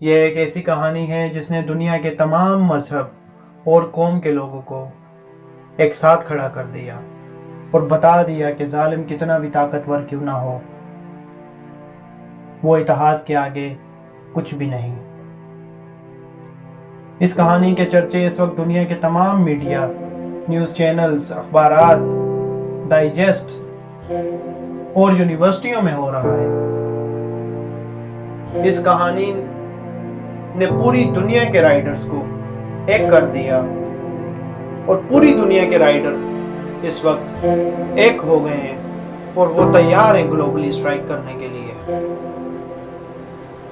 यह एक ऐसी कहानी है जिसने दुनिया के तमाम मज़हब और कौम के लोगों को एक साथ खड़ा कर दिया और बता दिया कि ज़ालिम कितना भी ताकतवर क्यों ना हो, वो इत्तेहाद के आगे कुछ भी नहीं। इस कहानी के चर्चे इस वक्त दुनिया के तमाम मीडिया, न्यूज़ चैनल्स, अखबारात, डाइजेस्ट्स और यूनिवर्सिटियों में हो रहा है। इस कहानी ने पूरी दुनिया के राइडर्स को एक कर दिया और पूरी दुनिया के राइडर इस वक्त एक हो गए हैं और वो तैयार हैं ग्लोबली स्ट्राइक करने के लिए।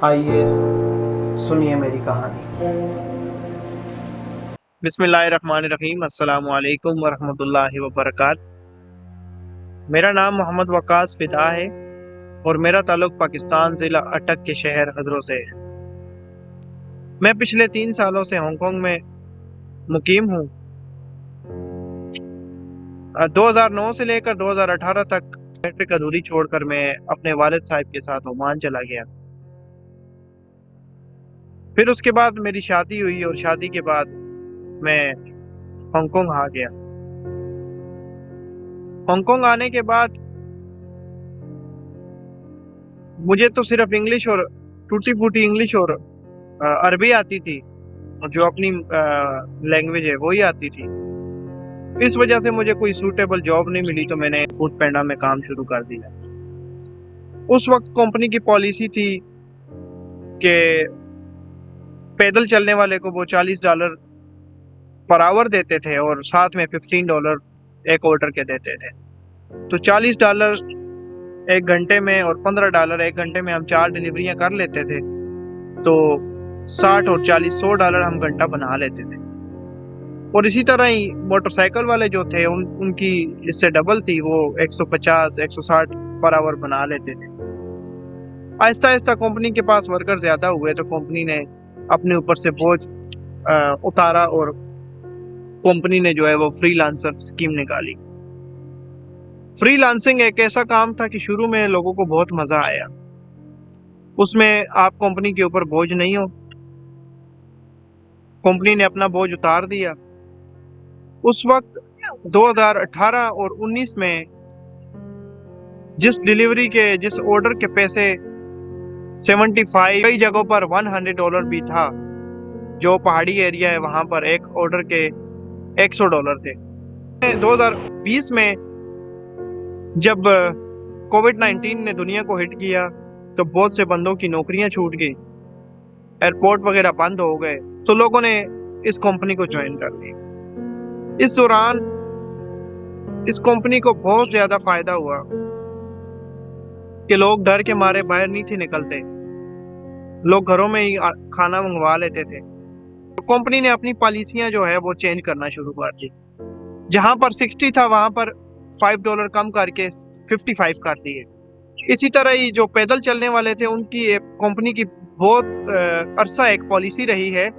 आइए सुनिए मेरी कहानी। बिस्मिल्लाहिर्रहमानिर्रहीम, अस्सलामु अलैकुम वरहमतुल्लाहि वबरकात। मेरा नाम मोहम्मद वकास फिदा है और मेरा ताल्लुक पाकिस्तान ज़िला अटक के शहर हदरों से है। मैं पिछले 3 सालों से हांगकांग में मुकीम हूँ। 2009 से लेकर 2018 तक मैट्रिक अधूरी छोड़कर मैं अपने वालिद साहब के साथ ओमान चला गया। फिर उसके बाद मेरी शादी हुई और शादी के बाद मैं हांगकांग आ गया। हांगकांग आने के बाद मुझे तो सिर्फ इंग्लिश और टूटी फूटी इंग्लिश और अरबी आती थी और जो अपनी लैंग्वेज है वही आती थी। इस वजह से मुझे कोई सूटेबल जॉब नहीं मिली तो मैंने फूड पैंडा में काम शुरू कर दिया। उस वक्त कंपनी की पॉलिसी थी कि पैदल चलने वाले को वो $40 पर आवर देते थे और साथ में $15 एक ऑर्डर के देते थे। तो $40 एक घंटे में और $15 एक घंटे में हम 4 डिलीवरियां कर लेते थे। तो 60 और 40 $100 हम घंटा बना लेते थे। और इसी तरह ही मोटरसाइकिल वाले जो थे उनकी इससे डबल थी, वो 150 160 पर आवर बना लेते थे। आहिस्ता आहिस्ता कंपनी के पास वर्कर ज़्यादा हुए तो कंपनी ने अपने ऊपर से बोझ उतारा और कंपनी ने जो है वो फ्रीलांसर स्कीम निकाली। फ्रीलांसिंग एक ऐसा काम था कि शुरू में लोगों को बहुत मज़ा आया। उसमें आप कंपनी के ऊपर बोझ नहीं हो, कंपनी ने अपना बोझ उतार दिया। उस वक्त 2018 और 19 में जिस ऑर्डर के पैसे 75, कई जगहों पर $100 भी था। जो पहाड़ी एरिया है वहां पर एक ऑर्डर के $100 थे। 2020 में जब कोविड-19 ने दुनिया को हिट किया तो बहुत से बंदों की नौकरियां छूट गई, एयरपोर्ट वगैरह बंद हो गए, तो लोगों ने इस कंपनी को ज्वाइन कर लिया। इस दौरान इस कंपनी को बहुत ज़्यादा फायदा हुआ कि लोग डर के मारे बाहर नहीं थे निकलते, लोग घरों में ही खाना मंगवा लेते थे। तो कंपनी ने अपनी पॉलिसियां जो है वो चेंज करना शुरू कर दी। जहां पर 60 था वहां पर $5 कम करके 55 कर दिए। इसी तरह ही जो पैदल चलने वाले थे उनकी कंपनी की बहुत अरसा एक पॉलिसी रही है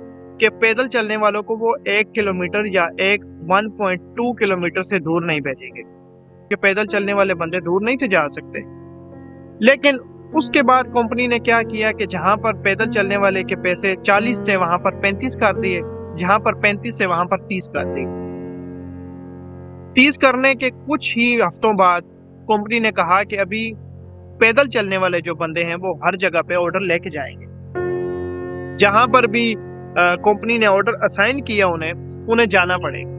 कि पैदल चलने वालों को वो 1 किलोमीटर या 1.2 किलोमीटर से दूर नहीं भेजेंगे, कि पैदल चलने वाले बंदे दूर नहीं थे जा सकते। लेकिन उसके बाद कंपनी ने क्या किया कि जहां पर पैदल चलने वाले के पैसे 40 थे वहां पर 35 कर दिए, जहां पर 35 से वहां पर 30 कर दिए। 30 करने के कुछ ही हफ्तों बाद कंपनी ने कहा कि अभी पैदल चलने वाले जो बंदे हैं वो हर जगह पे ऑर्डर लेके जाएंगे। जहां पर भी कंपनी ने ऑर्डर असाइन किया उन्हें जाना पड़ेगा।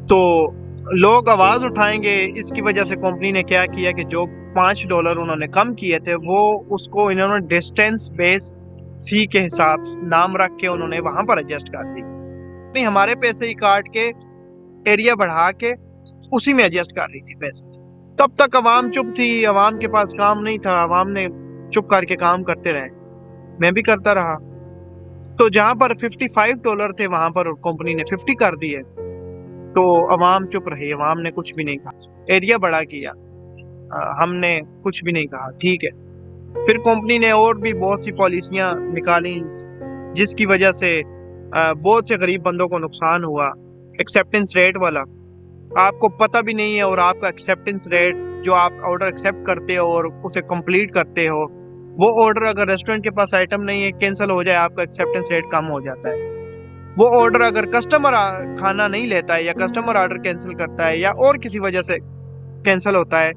तो लोग आवाज उठाएंगे। इसकी वजह से कंपनी ने क्या किया कि जो $5 उन्होंने कम किए थे वो उसको इन्होंने डिस्टेंस बेस फी के हिसाब नाम रख के उन्होंने वहां पर एडजस्ट कर दी। नहीं, हमारे पैसे ही काट के एरिया बढ़ा के उसी में एडजस्ट कर रही थी पैसे। तब तक आवाम चुप थी, आवाम के पास काम नहीं था, आवाम ने चुप करके काम करते रहे, मैं भी करता रहा। तो जहां पर $55 थे वहां पर कंपनी ने 50 कर दिए, तो अवाम चुप रही, अवाम ने कुछ भी नहीं कहा। एरिया बड़ा किया, हमने कुछ भी नहीं कहा, ठीक है। फिर कंपनी ने और भी बहुत सी पॉलिसियां निकाली जिसकी वजह से बहुत से गरीब बंदों को नुकसान हुआ। एक्सेप्टेंस रेट वाला, आपको पता भी नहीं है और आपका एक्सेप्टेंस रेट जो आप ऑर्डर एक्सेप्ट करते हो और उसे कंप्लीट करते हो वो ऑर्डर अगर रेस्टोरेंट के पास आइटम नहीं है, कैंसिल हो जाए, आपका एक्सेप्टेंस रेट कम हो जाता है। वो ऑर्डर अगर कस्टमर खाना नहीं लेता है या कस्टमर ऑर्डर कैंसिल करता है या और किसी वजह से कैंसिल होता है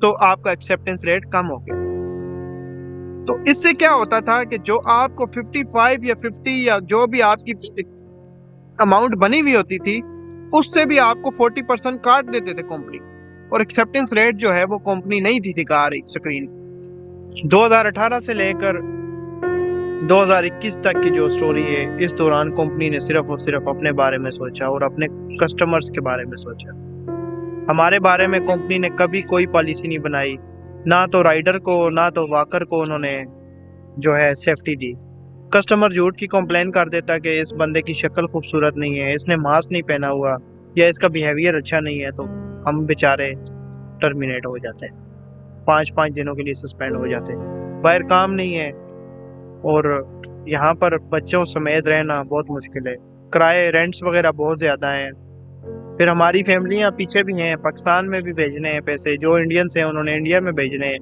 तो आपका एक्सेप्टेंस रेट कम हो गया। तो इससे क्या होता था कि जो आपको 55 या 50 या जो भी आपकी अमाउंट बनी हुई होती थी उससे भी आपको 40% काट देते थे कंपनी, और एक्सेप्टेंस रेट जो है वो कंपनी नहीं थी दिखा रही स्क्रीन। 2018 से लेकर 2021 तक की जो स्टोरी है, इस दौरान कंपनी ने सिर्फ और सिर्फ अपने बारे में सोचा और अपने कस्टमर्स के बारे में सोचा। हमारे बारे में कंपनी ने कभी कोई पॉलिसी नहीं बनाई, ना तो राइडर को ना तो वॉकर को उन्होंने जो है सेफ्टी दी। कस्टमर झूठ की कंप्लेन कर देता कि इस बंदे की शक्ल खूबसूरत नहीं है, इसने मास्क नहीं पहना हुआ या इसका बिहेवियर अच्छा नहीं है, तो हम बेचारे टर्मिनेट हो जाते हैं, 5-5 दिनों के लिए सस्पेंड हो जाते हैं। बाहर काम नहीं है और यहाँ पर बच्चों समेत रहना बहुत मुश्किल है, किराए रेंट्स वगैरह बहुत ज़्यादा हैं। फिर हमारी फैमिलियाँ पीछे भी हैं, पाकिस्तान में भी भेजने हैं पैसे, जो इंडियंस हैं उन्होंने इंडिया में भेजने हैं।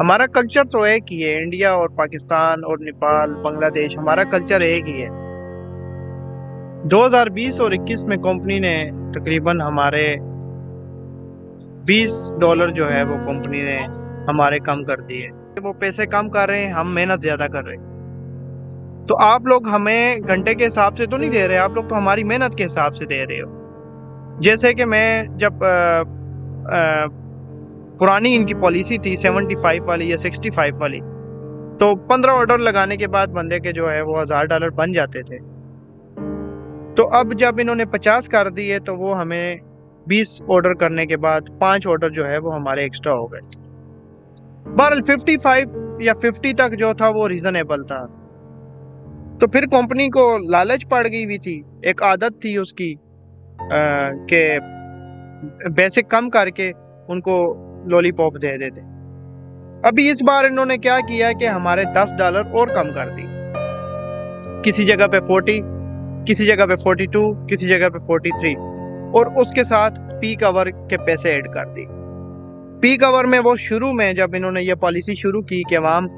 हमारा कल्चर तो एक ही है, इंडिया और पाकिस्तान और नेपाल बांग्लादेश, हमारा कल्चर एक ही है। 2020 और 21 में कंपनी ने तकरीबन हमारे $20 जो है वो कंपनी ने हमारे कम कर दिए। वो पैसे कम कर रहे हैं, हम मेहनत ज़्यादा कर रहे हैं। तो आप लोग हमें घंटे के हिसाब से तो नहीं दे रहे, आप लोग तो हमारी मेहनत के हिसाब से दे रहे हो। जैसे कि मैं जब पुरानी इनकी पॉलिसी थी 75 वाली या 65 वाली, तो 15 ऑर्डर लगाने के बाद बंदे के जो है वो $1000 बन जाते थे। तो अब जब इन्होंने 50 कर दिए तो वो हमें 20 ऑर्डर करने के बाद 5 ऑर्डर जो है वो हमारे एक्स्ट्रा हो गए। बहरहाल 55 या 50 तक जो था वो रीजनेबल था। तो फिर कंपनी को लालच पड़ गई हुई थी, एक आदत थी उसकी के बेसिक कम करके उनको लॉलीपॉप दे देते। अभी इस बार इन्होंने क्या किया कि हमारे $10 और कम कर दिए, किसी जगह पे 40, किसी जगह पे 42, किसी जगह पे 43, और उसके साथ पीक आवर के पैसे ऐड कर दिए। पीक आवर में वो शुरू में जब इन्होंने ये पॉलिसी शुरू की कि अवाम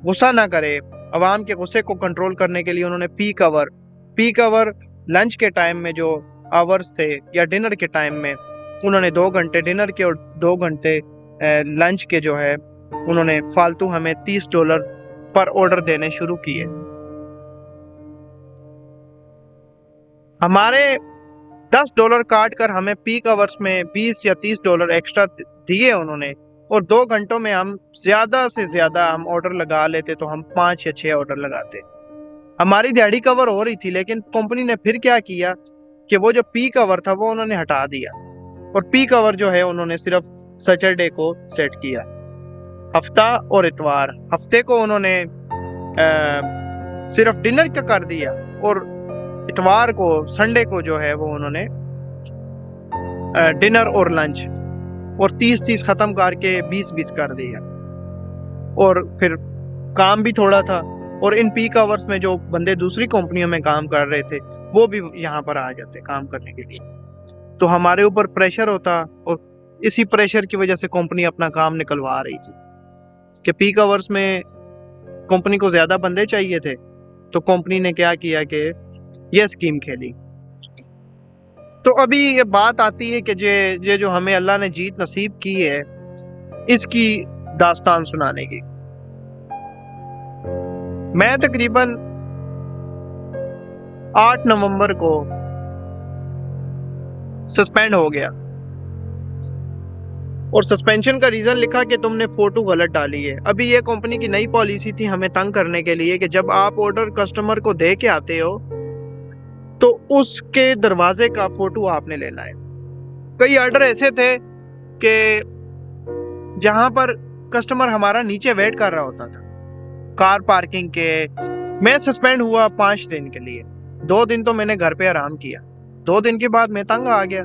गुस्सा ना करे, अवाम के गुस्से को कंट्रोल करने के लिए उन्होंने पीक आवर लंच के टाइम में जो आवर्स थे या डिनर के टाइम में उन्होंने 2 घंटे डिनर के और 2 घंटे लंच के जो है उन्होंने फालतू हमें $30 पर ऑर्डर देने शुरू किए। हमारे $10 काट कर हमें पीक आवर्स में $20 या $30 एक्स्ट्रा दिए उन्होंने, और 2 घंटों में हम ज़्यादा से ज़्यादा हम ऑर्डर लगा लेते तो हम 5 या 6 ऑर्डर लगाते। हमारी दिहाड़ी कवर हो रही थी, लेकिन कंपनी ने फिर क्या किया कि वो जो पीक आवर था वो उन्होंने हटा दिया, और पीक आवर जो है उन्होंने सिर्फ सैटरडे को सेट किया, हफ्ता और इतवार। हफ्ते को उन्होंने सिर्फ डिनर का कर दिया, और इतवार को संडे को जो है वो उन्होंने डिनर और लंच, और 30 ख़त्म करके 20 कर दिया। और फिर काम भी थोड़ा था, और इन पीक आवर्स में जो बंदे दूसरी कंपनियों में काम कर रहे थे वो भी यहाँ पर आ जाते काम करने के लिए। तो हमारे ऊपर प्रेशर होता, और इसी प्रेशर की वजह से कंपनी अपना काम निकलवा रही थी कि पीक आवर्स में कंपनी को ज़्यादा बंदे चाहिए थे। तो कंपनी ने क्या किया कि ये स्कीम खेली। तो अभी ये बात आती है कि ये जो हमें अल्लाह ने जीत नसीब की है, इसकी दास्तान सुनाने की। मैं तकरीबन 8 नवंबर को सस्पेंड हो गया, और सस्पेंशन का रीज़न लिखा कि तुमने फ़ोटो गलत डाली है। अभी ये कंपनी की नई पॉलिसी थी हमें तंग करने के लिए कि जब आप ऑर्डर कस्टमर को दे के आते हो तो उसके दरवाजे का फ़ोटो आपने लेना है। कई ऑर्डर ऐसे थे कि जहाँ पर कस्टमर हमारा नीचे वेट कर रहा होता था कार पार्किंग के। मैं सस्पेंड हुआ 5 दिन के लिए, 2 दिन तो मैंने घर पे आराम किया, 2 दिन के बाद मैं तंग आ गया।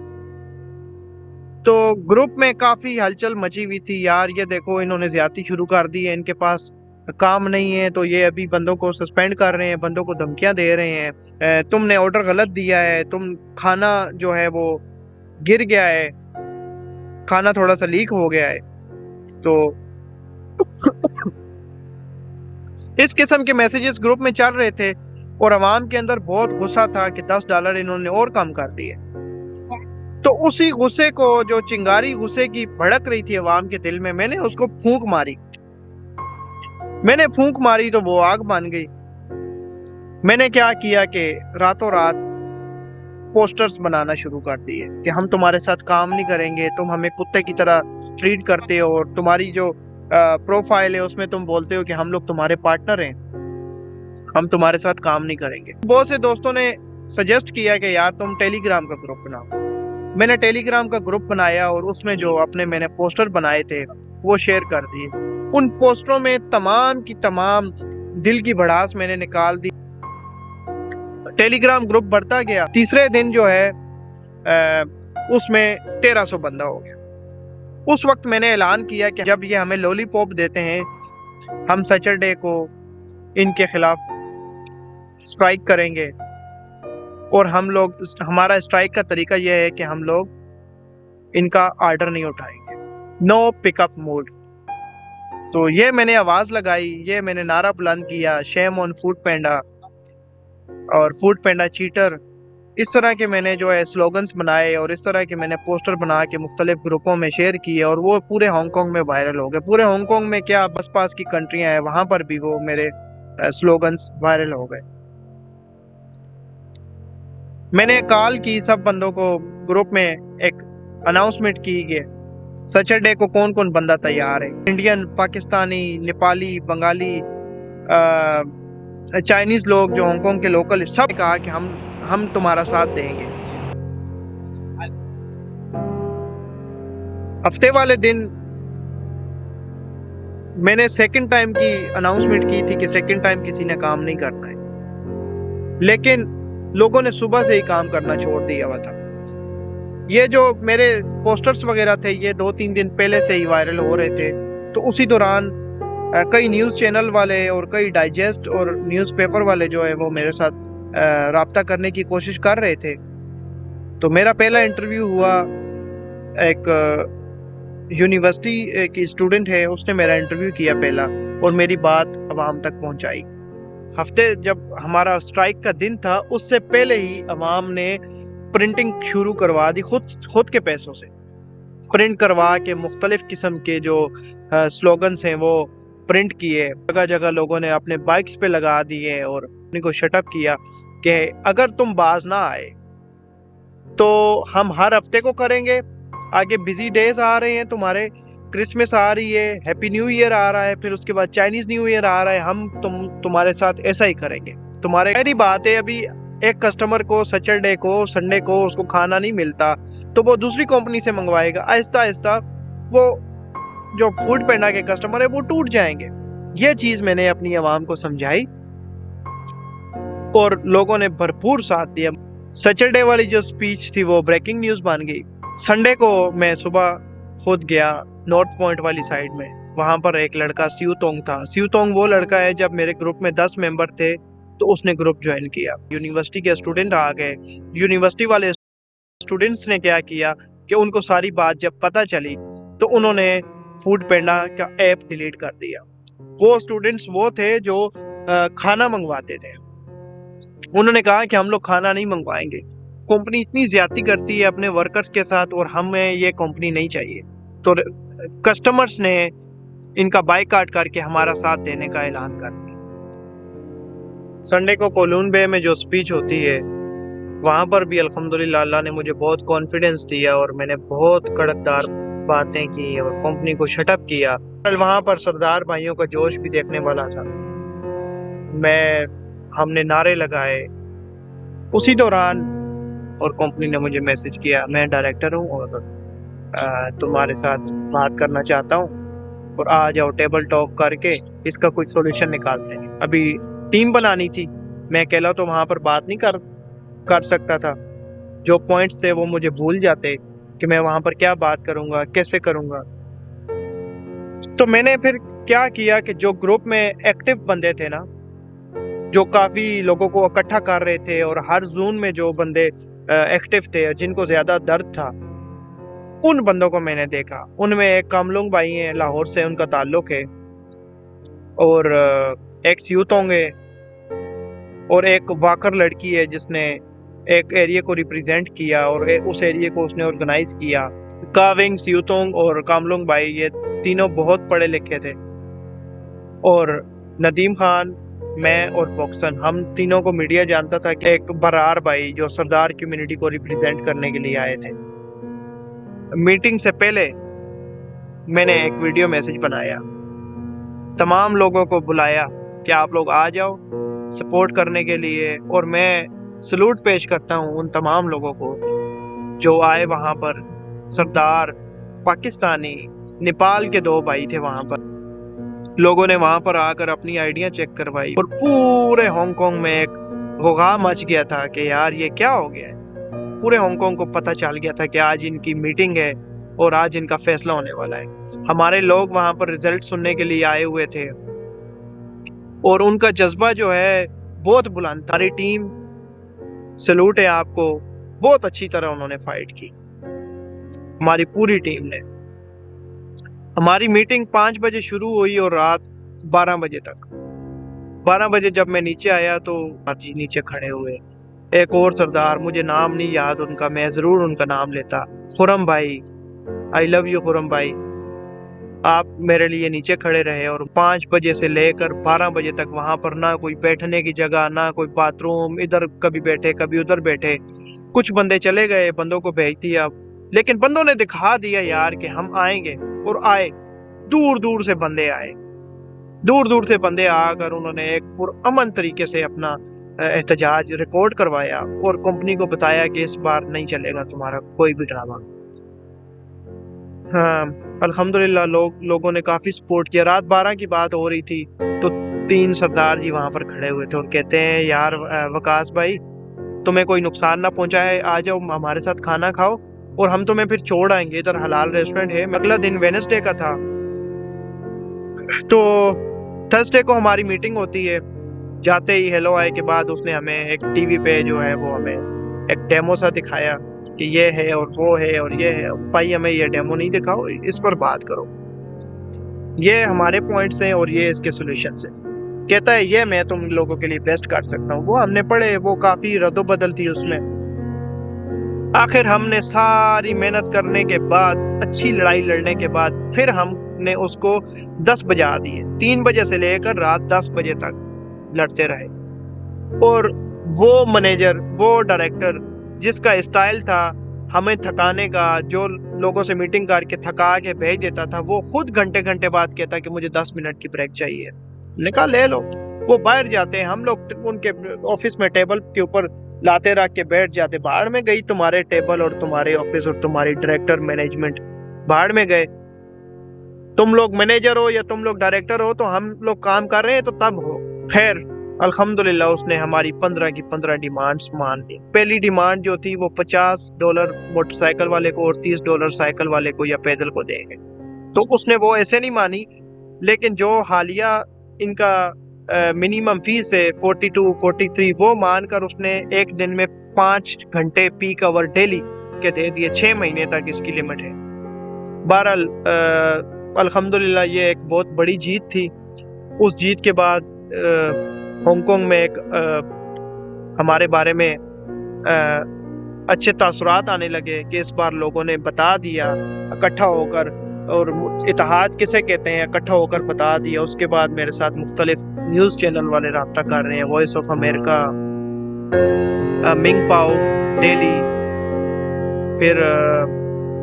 तो ग्रुप में काफ़ी हलचल मची हुई थी, यार ये देखो इन्होंने ज़्यादती शुरू कर दी है, इनके पास काम नहीं है तो ये अभी बंदों को सस्पेंड कर रहे हैं, बंदों को धमकियां दे रहे हैं, तुमने ऑर्डर गलत दिया है, तुम खाना जो है वो गिर गया है, खाना थोड़ा सा लीक हो गया है। तो इस किस्म के मैसेजेस ग्रुप में चल रहे थे और अवाम के अंदर बहुत गुस्सा था कि $10 इन्होंने और कम कर दिए। तो उसी गुस्से को, जो चिंगारी गुस्से की भड़क रही थी अवाम के दिल में, मैंने उसको फूंक मारी। मैंने फूंक मारी तो वो आग बन गई। मैंने क्या किया कि रातों रात पोस्टर्स बनाना शुरू कर दिए कि हम तुम्हारे साथ काम नहीं करेंगे, तुम हमें कुत्ते की तरह ट्रीट करते हो और तुम्हारी जो प्रोफाइल है उसमें तुम बोलते हो कि हम लोग तुम्हारे पार्टनर हैं, हम तुम्हारे साथ काम नहीं करेंगे। बहुत से दोस्तों ने सजेस्ट किया कि यार तुम टेलीग्राम का ग्रुप बनाओ। मैंने टेलीग्राम का ग्रुप बनाया और उसमें जो मैंने पोस्टर बनाए थे वो शेयर कर दिए। उन पोस्टरों में तमाम की तमाम दिल की भड़ास मैंने निकाल दी। टेलीग्राम ग्रुप बढ़ता गया। तीसरे दिन जो है उसमें 1300 बंदा हो गया। उस वक्त मैंने ऐलान किया कि जब ये हमें लॉलीपॉप देते हैं, हम सैटरडे को इनके खिलाफ स्ट्राइक करेंगे और हमारा स्ट्राइक का तरीका यह है कि हम लोग इनका ऑर्डर नहीं उठाएंगे, नो पिकअप मोड। तो ये मैंने आवाज़ लगाई, ये मैंने नारा बुलंद किया, शेम ऑन फूड पैंडा और फूड पैंडा चीटर। इस तरह के मैंने जो है स्लोगन्स बनाए और इस तरह के मैंने पोस्टर बना के मुख्तलिफ ग्रुपों में शेयर किए और वो पूरे हांगकांग में वायरल हो गए। पूरे हांगकांग में क्या, बस पास की कंट्रियां हैं, वहां पर भी वो मेरे स्लोगन्स वायरल हो गए। मैंने कॉल की सब बंदों को, ग्रुप में एक अनाउंसमेंट की कि सैटरडे को कौन कौन बंदा तैयार है। इंडियन, पाकिस्तानी, नेपाली, बंगाली, चाइनीज लोग जो हांगकांग के लोकल, सब कहा कि हम तुम्हारा साथ देंगे। हफ्ते वाले दिन मैंने सेकंड टाइम की अनाउंसमेंट की थी कि सेकंड टाइम किसी ने काम नहीं करना है, लेकिन लोगों ने सुबह से ही काम करना छोड़ दिया हुआ था। ये जो मेरे पोस्टर्स वगैरह थे ये 2-3 दिन पहले से ही वायरल हो रहे थे। तो उसी दौरान कई न्यूज़ चैनल वाले और कई डाइजेस्ट और न्यूज़पेपर वाले जो है वो मेरे साथ राब्ता करने की कोशिश कर रहे थे। तो मेरा पहला इंटरव्यू हुआ, एक यूनिवर्सिटी की स्टूडेंट है, उसने मेरा इंटरव्यू किया पहला और मेरी बात अवाम तक पहुंचाई। हफ्ते जब हमारा स्ट्राइक का दिन था उससे पहले ही अवाम ने प्रिंटिंग शुरू करवा दी, खुद के पैसों से प्रिंट करवा के मुख्तलिफ किस्म के जो स्लोगन्स हैं वो प्रिंट किए। जगह जगह लोगों ने अपने बाइक्स पे लगा दिए और उनको शटअप किया कि अगर तुम बाज ना आए तो हम हर हफ्ते को करेंगे। आगे बिजी डेज आ रहे हैं तुम्हारे, क्रिसमस आ रही है, हैप्पी न्यू ईयर आ रहा है, फिर उसके बाद चाइनीज न्यू ईयर आ रहा है, हम तुम्हारे साथ ऐसा ही करेंगे। तुम्हारे पहली बात है, अभी एक कस्टमर को सैटरडे को, संडे को उसको खाना नहीं मिलता तो वो दूसरी कंपनी से मंगवाएगा। आहिस्ता आहिस्ता वो जो फूड पैंडा के कस्टमर है वो टूट जाएंगे। ये चीज मैंने अपनी आवाम को समझाई और लोगों ने भरपूर साथ दिया। सैटरडे वाली जो स्पीच थी वो ब्रेकिंग न्यूज बन गई। संडे को मैं सुबह खुद गया नॉर्थ पॉइंट वाली साइड में। वहां पर एक लड़का सियूतोंग था। सियूतोंग वो लड़का है, जब मेरे ग्रुप में 10 मेंबर थे तो उसने ग्रुप ज्वाइन किया। यूनिवर्सिटी के स्टूडेंट आ गए। यूनिवर्सिटी वाले स्टूडेंट्स ने क्या किया कि उनको सारी बात जब पता चली तो उन्होंने फूड पैंडा का ऐप डिलीट कर दिया। वो स्टूडेंट्स वो थे जो खाना मंगवाते थे। उन्होंने कहा कि हम लोग खाना नहीं मंगवाएंगे, कंपनी इतनी ज्यादती करती है अपने वर्कर्स के साथ और हमें ये कंपनी नहीं चाहिए। तो कस्टमर्स ने इनका बायकॉट करके हमारा साथ देने का ऐलान कर दिया। संडे को कोलून बे में जो स्पीच होती है वहाँ पर भी अल्हम्दुलिल्लाह अल्लाह ने मुझे बहुत कॉन्फिडेंस दिया और मैंने बहुत कड़कदार बातें की और कंपनी को शटअप किया। वहाँ पर सरदार भाइयों का जोश भी देखने वाला था। हमने नारे लगाए उसी दौरान और कंपनी ने मुझे मैसेज किया, मैं डायरेक्टर हूँ और तुम्हारे साथ बात करना चाहता हूँ और आ जाओ टेबल टॉक करके इसका कोई सोल्यूशन निकालते हैं। अभी टीम बनानी थी, मैं अकेला तो वहाँ पर बात नहीं कर सकता था। जो पॉइंट्स थे वो मुझे भूल जाते कि मैं वहाँ पर क्या बात करूँगा, कैसे करूँगा। तो मैंने फिर क्या किया कि जो ग्रुप में एक्टिव बंदे थे ना, जो काफ़ी लोगों को इकट्ठा कर रहे थे और हर जोन में जो बंदे एक्टिव थे, जिनको ज़्यादा दर्द था, उन बंदों को मैंने देखा। उनमें एक कामलुंग भाई हैं, लाहौर से उनका ताल्लुक है, और एक स्यूतोंग है और एक वाकर लड़की है जिसने एक एरिया को रिप्रेजेंट किया और उस एरिया को उसने ऑर्गेनाइज किया। काविंग, स्यूतोंग और कामलुंग भाई ये तीनों बहुत पढ़े लिखे थे और नदीम खान, मैं और बॉक्सन, हम तीनों को मीडिया जानता था कि एक बरार भाई जो सरदार कम्युनिटी को रिप्रेजेंट करने के लिए आए थे। मीटिंग से पहले मैंने एक वीडियो मैसेज बनाया, तमाम लोगों को बुलाया कि आप लोग आ जाओ सपोर्ट करने के लिए, और मैं सलूट पेश करता हूँ उन तमाम लोगों को जो आए वहाँ पर। सरदार, पाकिस्तानी, नेपाल के 2 भाई थे वहाँ पर। लोगों ने वहाँ पर आकर अपनी आइडिया चेक करवाई और पूरे हांगकांग में एक गुगाह मच गया था कि यार ये क्या हो गया है। पूरे हांगकांग को पता चल गया था कि आज इनकी मीटिंग है और आज इनका फैसला होने वाला है। हमारे लोग वहाँ पर रिजल्ट सुनने के लिए आए हुए थे और उनका जज्बा जो है बहुत बुलंद था। हमारी टीम, सलूट है आपको, बहुत अच्छी तरह उन्होंने फाइट की, हमारी पूरी टीम ने। हमारी मीटिंग 5 बजे शुरू हुई और रात 12 बजे तक। 12 बजे जब मैं नीचे आया तो जी नीचे खड़े हुए एक और सरदार, मुझे नाम नहीं याद उनका, मैं ज़रूर उनका नाम लेता, खुरम भाई। आई लव यू खुरम भाई, आप मेरे लिए नीचे खड़े रहे। और 5 बजे से लेकर 12 बजे तक वहाँ पर ना कोई बैठने की जगह, ना कोई बाथरूम, इधर कभी बैठे कभी उधर बैठे। कुछ बंदे चले गए, बंदों को भेज दिया, लेकिन बंदों ने दिखा दिया यार कि हम आएंगे, और आए। दूर दूर से बंदे आए, दूर दूर से बंदे आकर उन्होंने एक पुरअमन तरीके से अपना एहतजाज रिकॉर्ड करवाया और कंपनी को बताया कि इस बार नहीं चलेगा तुम्हारा कोई भी ड्रामा। हाँ, अल्हम्दुलिल्लाह लोगों ने काफ़ी सपोर्ट किया। रात 12 की बात हो रही थी तो 3 सरदार जी वहाँ पर खड़े हुए थे और कहते हैं यार वकास भाई, तुम्हें कोई नुकसान ना पहुँचाए, आ जाओ हमारे साथ खाना खाओ और हम तुम्हें फिर छोड़ आएंगे, इधर हलाल रेस्टोरेंट है। अगला दिन वेडनेसडे का था, तो थर्सडे को हमारी मीटिंग होती है। जाते ही हेलो आए के बाद उसने हमें एक टीवी पे जो है वो हमें एक डेमो सा दिखाया कि ये है और वो है और ये है। भाई हमें ये डेमो नहीं दिखाओ, इस पर बात करो, ये हमारे पॉइंट्स हैं और ये इसके सॉल्यूशंस हैं। कहता है ये मैं तुम लोगों के लिए बेस्ट कर सकता हूँ। वो हमने पढ़े, वो काफ़ी रद्दोबदल थी उसमें। आखिर हमने सारी मेहनत करने के बाद, अच्छी लड़ाई लड़ने के बाद, फिर हमने उसको 10 बजा दिए। 3 बजे से लेकर रात 10 बजे तक लड़ते रहे। और वो मैनेजर, वो डायरेक्टर जिसका स्टाइल था हमें थकाने का, जो लोगों से मीटिंग करके थका के भेज देता था, वो खुद घंटे घंटे बाद कहता कि मुझे 10 मिनट की ब्रेक चाहिए। निकाल ले लो। वो बाहर जाते हैं, हम लोग उनके ऑफिस में टेबल के ऊपर लाते रख के बैठ जाते। बाहर में गई तुम्हारे टेबल और तुम्हारे ऑफिस और तुम्हारी डायरेक्टर मैनेजमेंट, बाहर में गए। तुम लोग मैनेजर हो या तुम लोग डायरेक्टर हो, तो हम लोग काम कर रहे हैं तो तब हो। खैर अल्हम्दुलिल्लाह उसने हमारी 15 की 15 डिमांड्स मान ली। पहली डिमांड जो थी वो $50 मोटरसाइकिल वाले को और $30 साइकिल वाले को या पैदल को देंगे। तो उसने वो ऐसे नहीं मानी, लेकिन जो हालिया इनका मिनिमम फीस है 42, 43, वो मानकर उसने एक दिन में 5 घंटे पीक आवर डेली के दे दिए। 6 महीने तक इसकी लिमिट है। बहरहाल अल्हम्दुलिल्लाह ये एक बहुत बड़ी जीत थी। उस जीत के बाद हांगकांग में एक हमारे बारे में अच्छे तासुरात आने लगे कि इस बार लोगों ने बता दिया इकट्ठा होकर, और इत्तेहाद किसे कहते हैं, इकट्ठा होकर बता दिया। उसके बाद मेरे साथ मुख्तलिफ न्यूज़ चैनल वाले रब्ता कर रहे हैं, वॉइस ऑफ अमेरिका, मिंग पाओ डेली, फिर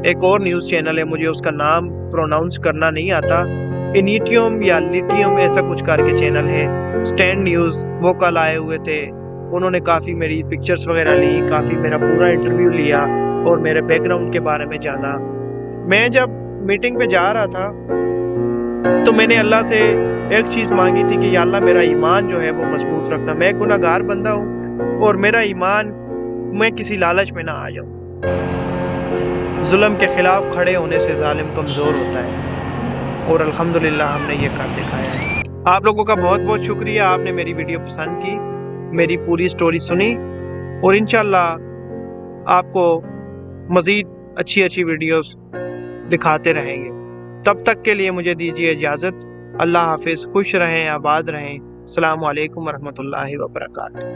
एक और न्यूज़ चैनल है, मुझे उसका नाम प्रोनाउंस करना नहीं आता, इनिटियम या लिटियम ऐसा कुछ करके चैनल है। स्टैंड न्यूज़, वो कल आए हुए थे, उन्होंने काफ़ी मेरी पिक्चर्स वगैरह ली, काफ़ी मेरा पूरा इंटरव्यू लिया और मेरे बैकग्राउंड के बारे में जाना। मैं जब मीटिंग पे जा रहा था तो मैंने अल्लाह से एक चीज़ मांगी थी कि या अल्लाह मेरा ईमान जो है वो मजबूत रखना। मैं गुनाहगार बंदा हूँ और मेरा ईमान, मैं किसी लालच में ना आ जाऊँ। जुल्म के ख़िलाफ़ खड़े होने से जालिम कमज़ोर होता है और अल्हम्दुलिल्लाह हमने ये कर दिखाया है। आप लोगों का बहुत बहुत शुक्रिया, आपने मेरी वीडियो पसंद की, मेरी पूरी स्टोरी सुनी, और इंशाल्लाह आपको मज़ीद अच्छी अच्छी वीडियोस दिखाते रहेंगे। तब तक के लिए मुझे दीजिए इजाज़त। अल्लाह हाफिज़, खुश रहें, आबाद रहें। अस्सलामु अलैकुम वरहमतुल्लाहि वबरकातुहू।